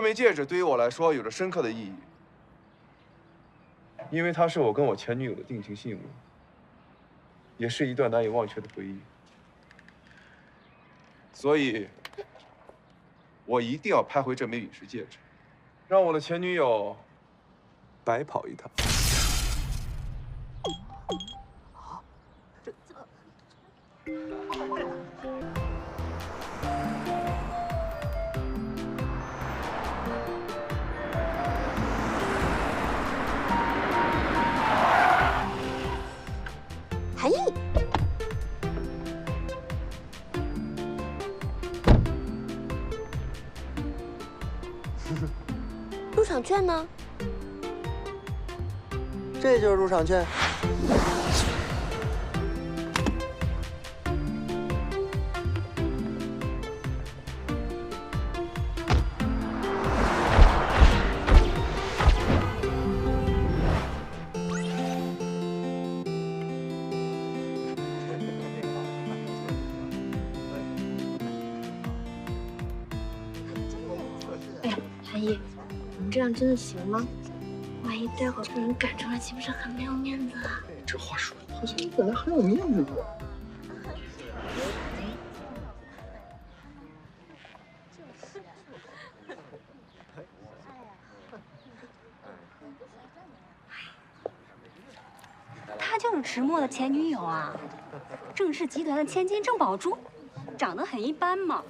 这枚戒指对于我来说有着深刻的意义，因为它是我跟我前女友的定情信物，也是一段难以忘却的回忆。所以，我一定要拍回这枚陨石戒指，让我的前女友白跑一趟。韩毅，入场券呢？这就是入场券。韩毅，我们这样真的行吗？万一待会儿被人赶出来，岂不是很没有面子啊？这话说的好像你本来很有面子的。她就是迟墨的前女友啊，郑氏集团的千金郑宝珠，长得很一般嘛，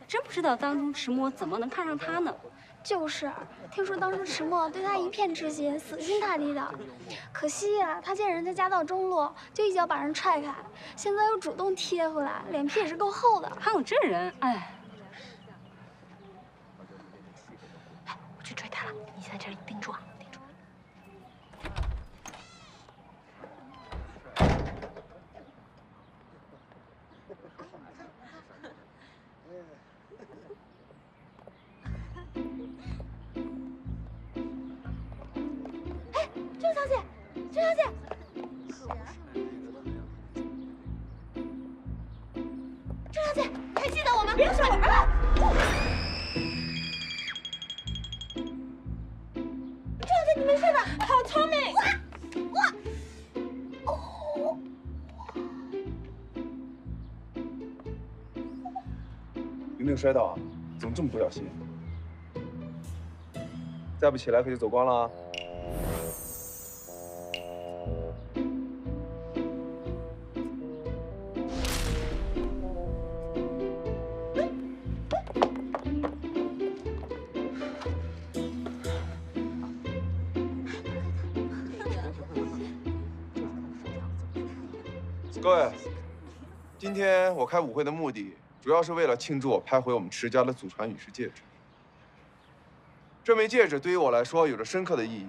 真不知道当初迟墨怎么能看上她呢？就是，听说当初迟墨对他一片痴心，死心塌地的。可惜呀，他见人家家道中落，就一脚把人踹开，现在又主动贴回来，脸皮也是够厚的。还有这人，哎，我去追他了，你在这里盯住啊，盯住。郑小姐，郑小姐，郑小姐，你还记得我吗？别说我了。郑小姐，你没事吧？好聪明！有没有摔倒啊？怎么这么不小心？再不起来可就走光了啊！各位，今天我开舞会的目的，主要是为了庆祝我拍回我们池家的祖传陨石戒指。这枚戒指对于我来说有着深刻的意义，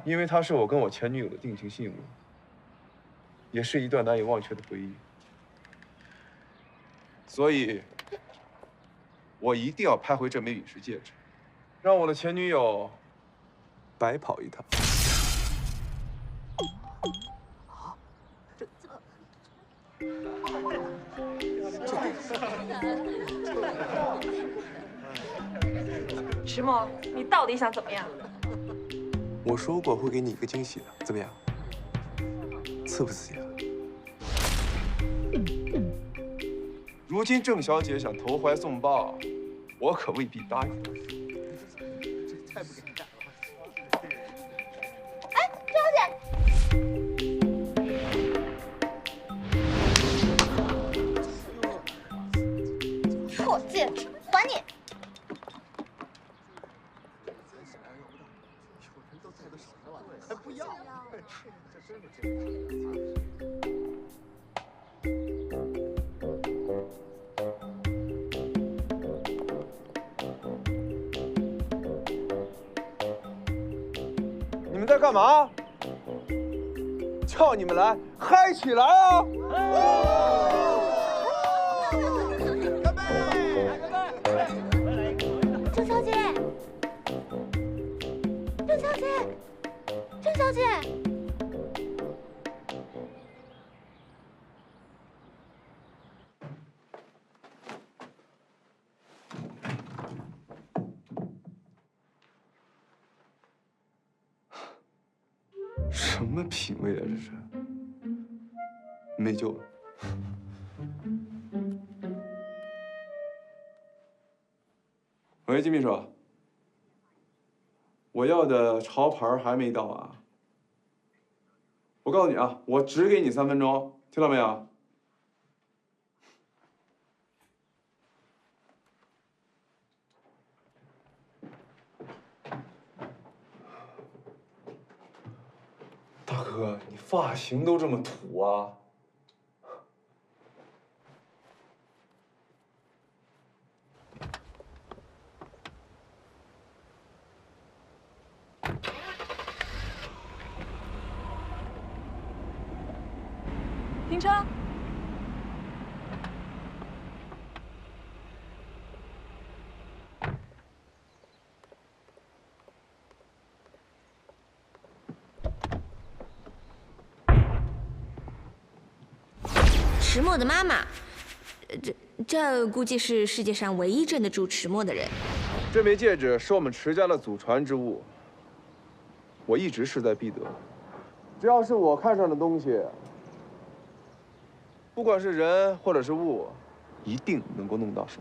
因为它是我跟我前女友的定情信物，也是一段难以忘却的回忆。所以，我一定要拍回这枚陨石戒指，让我的前女友白跑一趟。迟墨，你到底想怎么样？我说过会给你一个惊喜的，怎么样？刺不刺激啊？如今郑小姐想投怀送抱，我可未必答应。哎，郑小姐，破戒指，还你！还不要？你们在干嘛？叫你们来，嗨起来啊！干杯！郑小姐，郑小姐，郑小姐。什么品味啊，这是？没救了。喂，金秘书，我要的潮牌还没到啊。我告诉你啊，我只给你3分钟，听到没有？大哥，你发型都这么土啊！停车！迟墨的妈妈，这估计是世界上唯一镇得住迟墨的人。这枚戒指是我们迟家的祖传之物，我一直势在必得。只要是我看上的东西，不管是人或者是物，一定能够弄到手。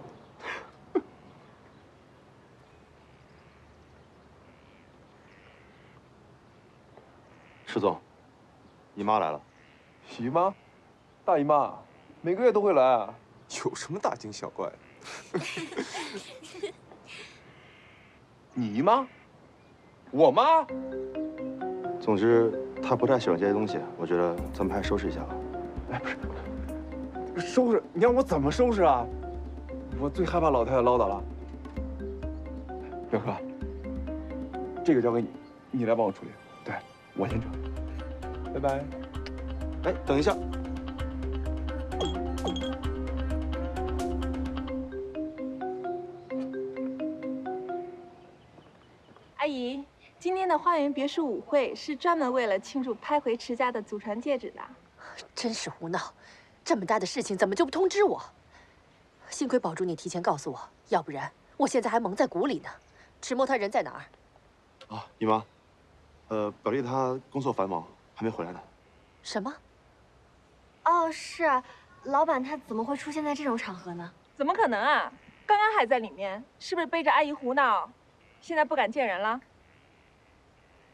石总，姨妈来了。姨妈，大姨妈，每个月都会来啊。有什么大惊小怪的？你姨妈？我妈？总之，她不太喜欢这些东西，我觉得咱们还是收拾一下吧。哎，不是，收拾？你让我怎么收拾啊？我最害怕老太太唠叨了。表哥，这个交给你，你来帮我处理。对，我先撤。拜拜。哎，等一下。阿姨，今天的花园别墅舞会是专门为了庆祝拍回迟家的祖传戒指的。真是胡闹！这么大的事情怎么就不通知我？幸亏宝珠你提前告诉我，要不然我现在还蒙在鼓里呢。迟墨他人在哪儿？啊，姨妈，表弟他工作繁忙，还没回来呢。什么？哦，是啊，老板他怎么会出现在这种场合呢？怎么可能啊？刚刚还在里面，是不是背着阿姨胡闹？现在不敢见人了？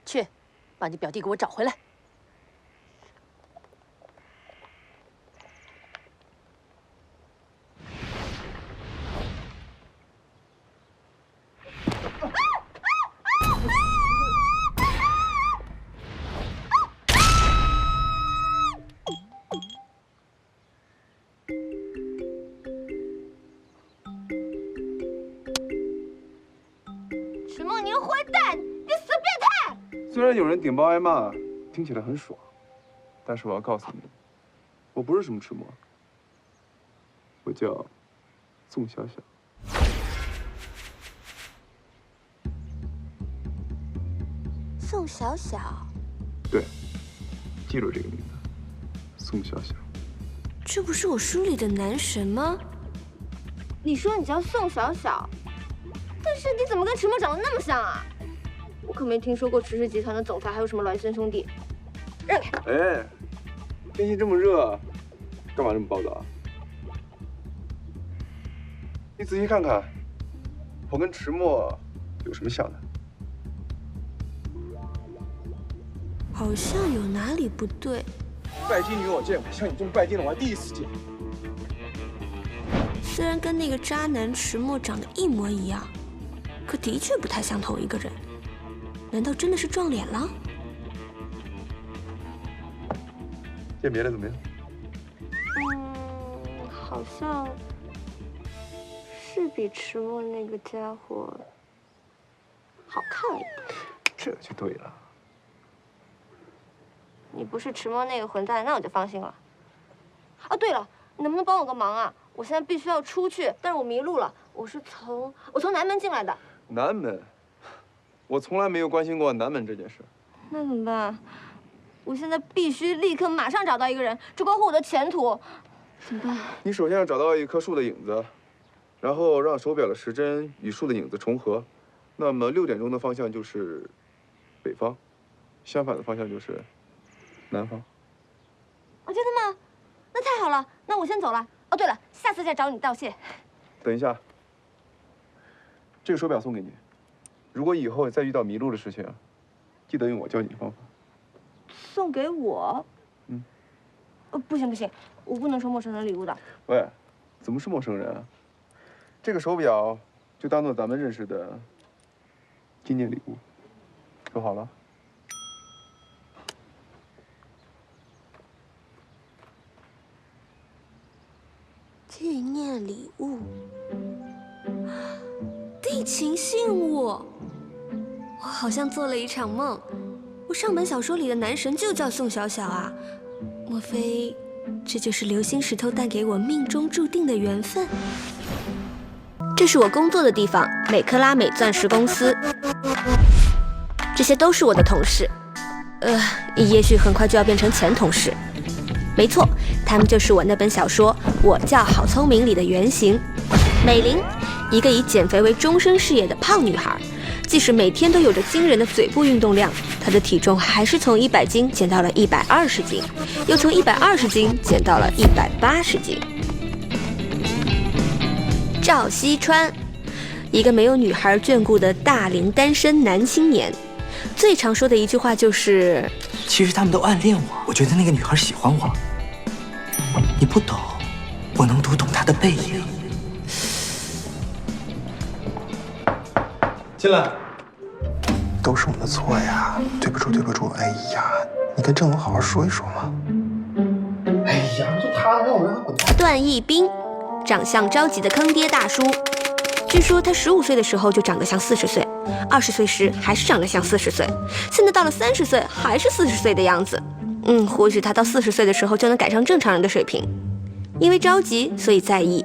去，把你表弟给我找回来。迟墨，你个坏蛋，你死变态！虽然有人顶包挨骂，听起来很爽，但是我要告诉你，我不是什么迟墨，我叫宋小小。宋小小，对，记住这个名字，宋小小。这不是我书里的男神吗？你说你叫宋小小，但是你怎么跟迟墨长得那么像啊？我可没听说过迟氏集团的总裁还有什么孪生兄弟。让开！哎，天气这么热，干嘛这么暴躁啊？你仔细看看，我跟迟墨有什么像的？好像有哪里不对。拜金女我见过，像你这么拜金的我还第一次见。虽然跟那个渣男迟墨长得一模一样，可的确不太像同一个人。难道真的是撞脸了？见别的怎么样？好像是比迟墨那个家伙好看一点。这就对了。你不是迟墨那个混蛋，那我就放心了。哦，对了，你能不能帮我个忙啊？我现在必须要出去，但是我迷路了。我从南门进来的。南门，我从来没有关心过南门这件事。那怎么办？我现在必须立刻马上找到一个人，这关乎我的前途。怎么办？你首先要找到一棵树的影子，然后让手表的时针与树的影子重合，那么6点钟的方向就是北方。相反的方向就是南方。哦，真的吗？那太好了，那我先走了。哦，对了，下次再找你道谢。等一下，这个手表送给你。如果以后再遇到迷路的事情，记得用我教你的方法。送给我？嗯。不行不行，我不能收陌生人礼物的。喂，怎么是陌生人啊？这个手表就当做咱们认识的纪念礼物，收好了。纪念礼物，定情信物。我好像做了一场梦，我上本小说里的男神就叫宋小小啊，莫非这就是流星石头带给我命中注定的缘分？这是我工作的地方，美克拉美钻石公司。这些都是我的同事，也许很快就要变成前同事。没错，他们就是我那本小说《我叫好聪明》里的原型，美玲，一个以减肥为终身事业的胖女孩。即使每天都有着惊人的嘴部运动量，她的体重还是从100斤减到了120斤，又从120斤减到了180斤。赵西川，一个没有女孩眷顾的大龄单身男青年，最常说的一句话就是：“其实他们都暗恋我，我觉得那个女孩喜欢我。你不懂，我能读懂她的背影。”进来。都是我们的错呀，对不住，对不住。哎呀，你跟郑总好好说一说嘛。哎呀，就他让我让他滚蛋。段奕斌，长相着急的坑爹大叔。据说他15岁的时候就长得像40岁，20岁时还是长得像40岁，现在到了30岁还是40岁的样子。或许他到40岁的时候就能赶上正常人的水平。因为着急，所以在意。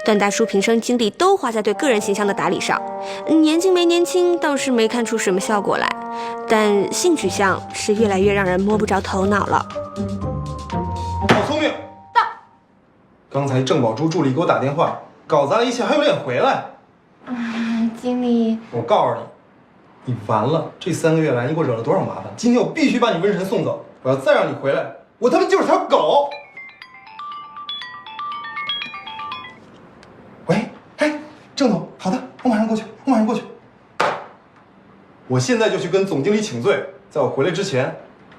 段大叔平生精力都花在对个人形象的打理上，年轻没年轻倒是没看出什么效果来，但性取向是越来越让人摸不着头脑了。好聪明！到。刚才郑宝珠助理给我打电话，搞砸了一切，还有脸回来？经理，我告诉你，你完了！这3个月来，你给我惹了多少麻烦？今天我必须把你瘟神送走！我要再让你回来，我他妈就是条狗！喂，哎，郑总，好的，我马上过去，我马上过去。我现在就去跟总经理请罪，在我回来之前，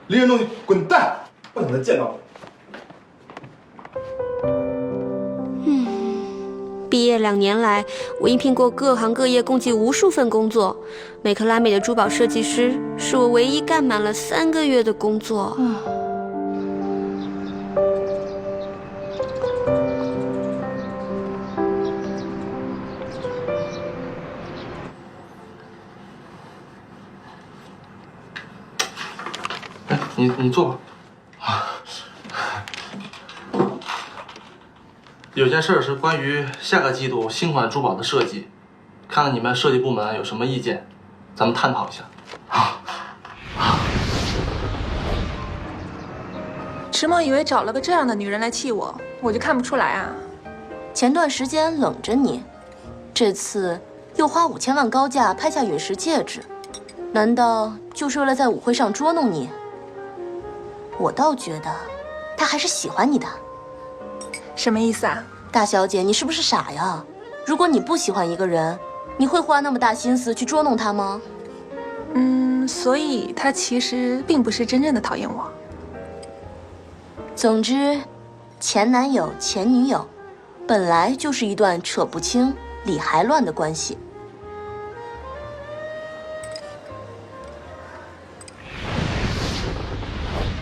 离人东西滚蛋！不想再见到你。毕业2年来，我应聘过各行各业共计无数份工作，美克拉美的珠宝设计师是我唯一干满了3个月的工作。你坐吧。有件事是关于下个季度新款珠宝的设计，看看你们设计部门有什么意见，咱们探讨一下。迟墨以为找了个这样的女人来气我，我就看不出来啊。前段时间冷着你，这次又花5000万高价拍下陨石戒指，难道就是为了在舞会上捉弄你？我倒觉得，他还是喜欢你的。什么意思啊？大小姐，你是不是傻呀？如果你不喜欢一个人，你会花那么大心思去捉弄他吗？所以他其实并不是真正的讨厌我。总之，前男友、前女友，本来就是一段扯不清、理还乱的关系。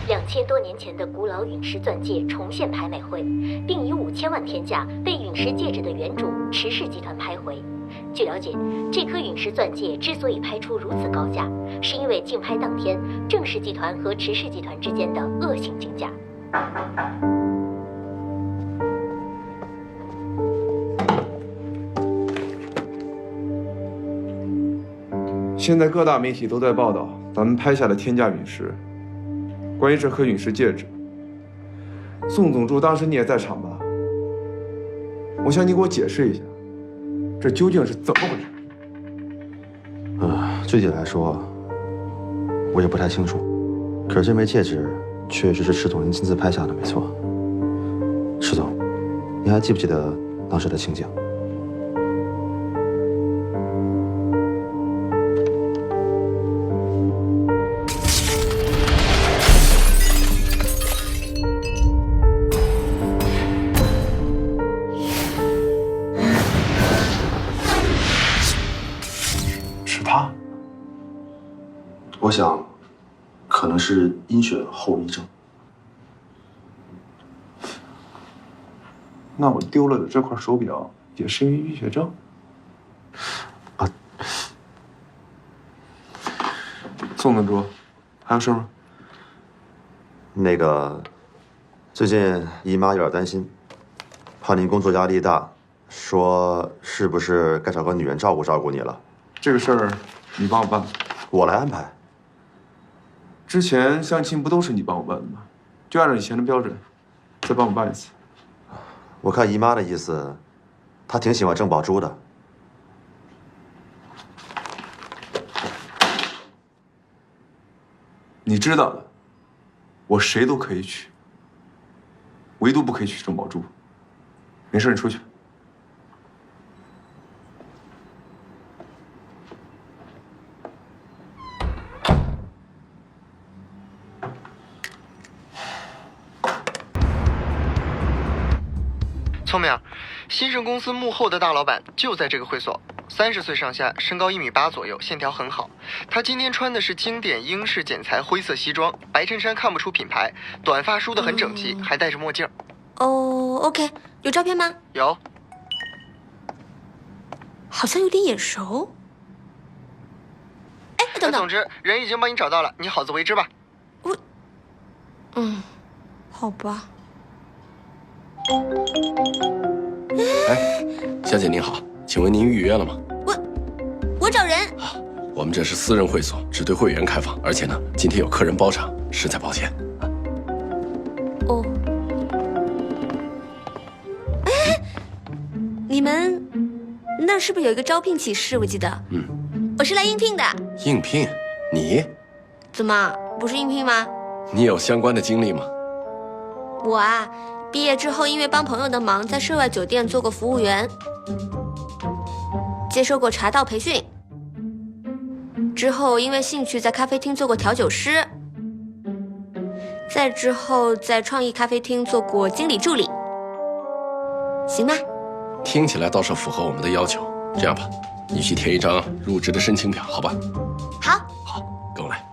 2000多年前的古老陨石钻戒重现拍卖会，并以5000万天价被陨石戒指的原主池氏集团拍回。据了解，这颗陨石钻戒之所以拍出如此高价，是因为竞拍当天郑氏集团和池氏集团之间的恶性竞价。现在各大媒体都在报道咱们拍下的天价陨石。关于这颗陨石戒指，宋总珠当时你也在场吧？我想你给我解释一下，这究竟是怎么回事？具体来说，我也不太清楚。可是这枚戒指确实是池总您亲自拍下的，没错。池总，您还记不记得当时的情景？是他？我想，可能是阴血后遗症。那我丢了的这块手表也是因为淤血症？啊，宋总主，还有事吗？那个，最近姨妈有点担心，怕您工作压力大，说是不是该找个女人照顾照顾你了？这个事儿你帮我办，我来安排。之前相亲不都是你帮我办的吗？就按照以前的标准，再帮我办一次。我看姨妈的意思，她挺喜欢郑宝珠的。你知道的，我谁都可以娶，唯独不可以娶郑宝珠。没事，你出去。聪明，新盛公司幕后的大老板就在这个会所，30岁上下，身高1.8米左右，线条很好。他今天穿的是经典英式剪裁灰色西装，白衬衫看不出品牌，短发梳得很整齐，还戴着墨镜。哦 ，OK， 有照片吗？有。好像有点眼熟。哎，等等。总之，人已经帮你找到了，你好自为之吧。好吧。哎，小姐您好，请问您预约了吗？我找人。我们这是私人会所，只对会员开放，而且呢，今天有客人包场，实在抱歉。哦。哎，你们那儿是不是有一个招聘启事？我记得。我是来应聘的。应聘？你？怎么不是应聘吗？你有相关的经历吗？我啊。毕业之后，因为帮朋友的忙，在涉外酒店做过服务员，接受过茶道培训。之后因为兴趣，在咖啡厅做过调酒师。再之后，在创意咖啡厅做过经理助理。行吧？听起来倒是符合我们的要求。这样吧，你去填一张入职的申请表，好吧？好。好，跟我来。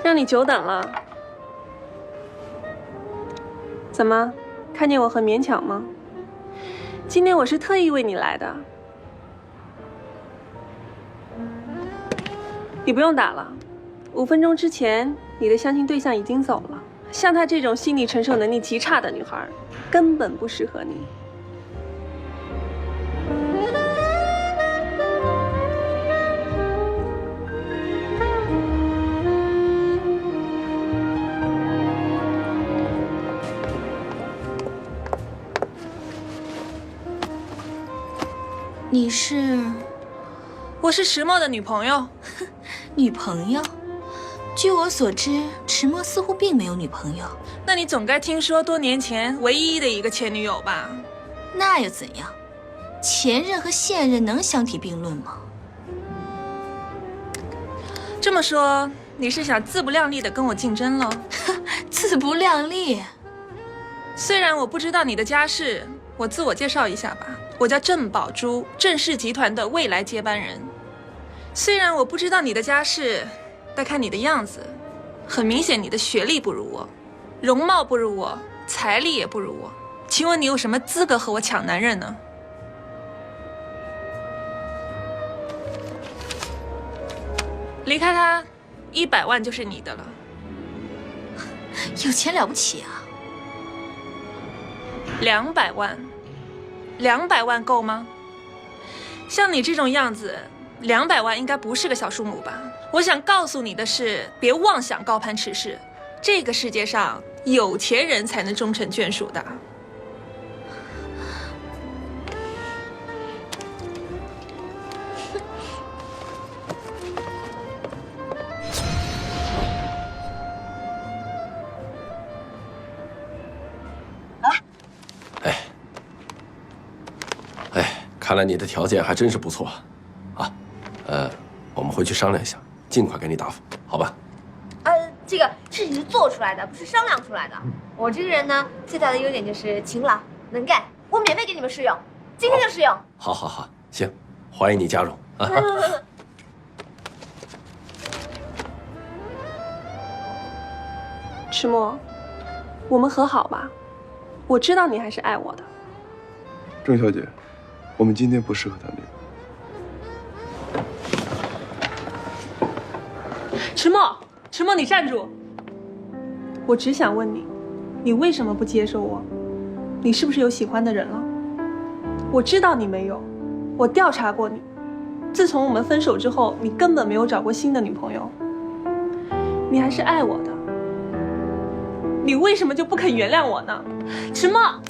让你久等了。怎么，看见我很勉强吗？今天我是特意为你来的。你不用打了，5分钟之前你的相亲对象已经走了。像她这种心理承受能力极差的女孩，根本不适合你。你是？我是石墨的女朋友。女朋友？据我所知，石墨似乎并没有女朋友。那你总该听说多年前唯一的一个前女友吧？那又怎样？前任和现任能相提并论吗？这么说，你是想自不量力的跟我竞争了？自不量力？虽然我不知道你的家世，我自我介绍一下吧。我叫郑宝珠，郑氏集团的未来接班人。虽然我不知道你的家世，但看你的样子，很明显你的学历不如我，容貌不如我，财力也不如我。请问你有什么资格和我抢男人呢？离开他，100万就是你的了。有钱了不起啊？200万。200万够吗？像你这种样子， 200万应该不是个小数目吧？我想告诉你的是，别妄想高攀池氏，这个世界上有钱人才能终成眷属的。看来你的条件还真是不错，啊，我们回去商量一下，尽快给你答复，好吧？这个事情是做出来的，不是商量出来的。我这个人呢，最大的优点就是勤劳能干，我免费给你们试用，今天就试用。好，行，欢迎你加入啊！池墨，我们和好吧，我知道你还是爱我的。郑小姐。我们今天不适合谈恋爱。池墨，你站住！我只想问你，你为什么不接受我？你是不是有喜欢的人了？我知道你没有，我调查过你。自从我们分手之后，你根本没有找过新的女朋友。你还是爱我的，你为什么就不肯原谅我呢？池墨啊！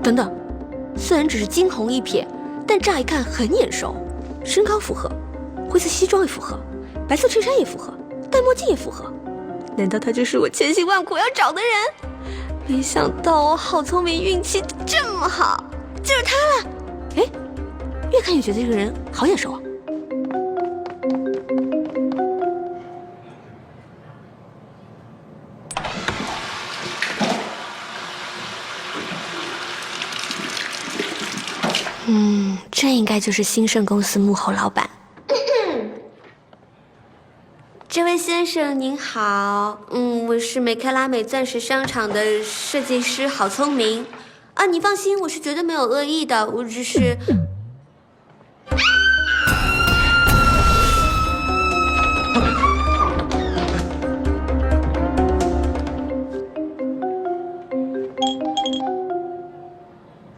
等等，虽然只是惊鸿一瞥，但乍一看很眼熟，身高符合，灰色西装也符合，白色衬衫也符合，戴墨镜也符合。难道他就是我千辛万苦要找的人？没想到我好聪明，运气这么好，就是他了。哎，越看越觉得这个人好眼熟啊。这应该就是兴盛公司幕后老板。这位先生您好，我是美克拉美钻石商场的设计师，好聪明啊！你放心，我是绝对没有恶意的，我只是……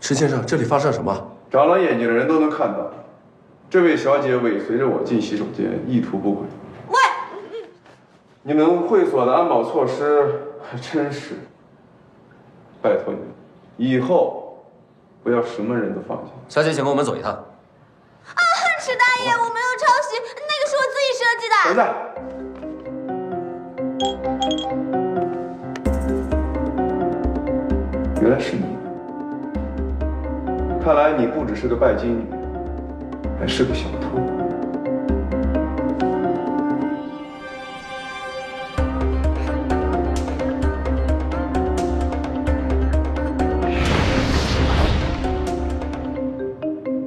池先生，这里发生什么？长了眼睛的人都能看到，这位小姐尾随着我进洗手间，意图不轨。喂，你们会所的安保措施还真是，拜托你们，以后不要什么人都放进。小姐，请跟我们走一趟。啊，池大爷，我没有抄袭，那个是我自己设计的。等等，原来是你。看来你不只是个拜金女，还是个小偷。